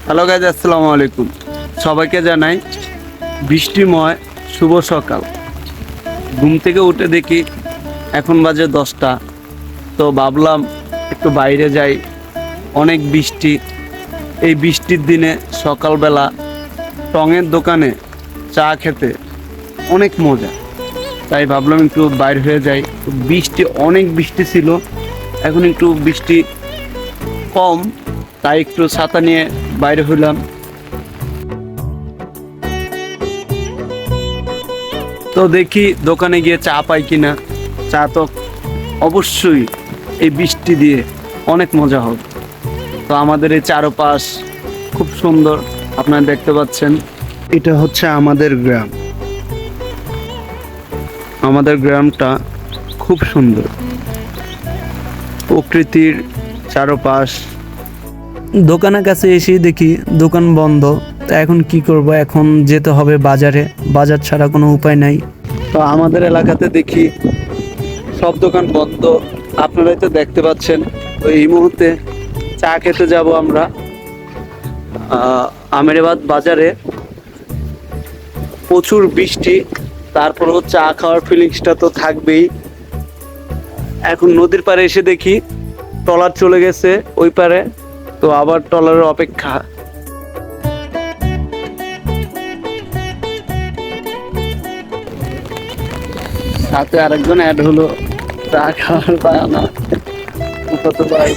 Hello guys, আসসালামু আলাইকুম। সবাইকে জানাই বৃষ্টিময় শুভ সকাল। ঘুম থেকে উঠে দেখি এখন বাজে 10টা। তো ভাবলাম একটু বাইরে যাই, অনেক বৃষ্টি। এই বৃষ্টির দিনে সকালবেলা টঙের দোকানে চা খেতে অনেক মজা। তাই ভাবলাম একটু বাইরে হয়ে যাই। বৃষ্টি, অনেক বৃষ্টি ছিল, এখন একটু বৃষ্টি কম, তাই একটু ছাতা নিয়ে বাইরে হইলাম। তো দেখি দোকানে গিয়ে চা পাই কিনা। চা তো অবশ্যই এই বৃষ্টি দিয়ে অনেক মজা হবে। তো আমাদের এই চারপাশ খুব সুন্দর, আপনারা দেখতে পাচ্ছেন। এটা হচ্ছে আমাদের গ্রাম। আমাদের গ্রামটা খুব সুন্দর, প্রকৃতির চারপাশ। দোকানের কাছে এসে দেখি দোকান বন্ধ। তা এখন কি করব, এখন যেতে হবে বাজারে, বাজার ছাড়া কোনো উপায় নাই। তো আমাদের এলাকাতে দেখি সব দোকান বন্ধ, আপনারাই তো দেখতে পাচ্ছেন। তো এই মুহূর্তে চা খেতে যাব আমরা আমেরাবাদ বাজারে। প্রচুর বৃষ্টি, তারপরেও চা খাওয়ার ফিলিংসটা তো থাকবেই। এখন নদীর পাড়ে এসে দেখি ট্রলার চলে গেছে ওই পারে, তো আবার ট্রলারের অপেক্ষা। সাথে আরেকজন অ্যাড হলো, চা খাওয়ার বাহানা। কত ভাই,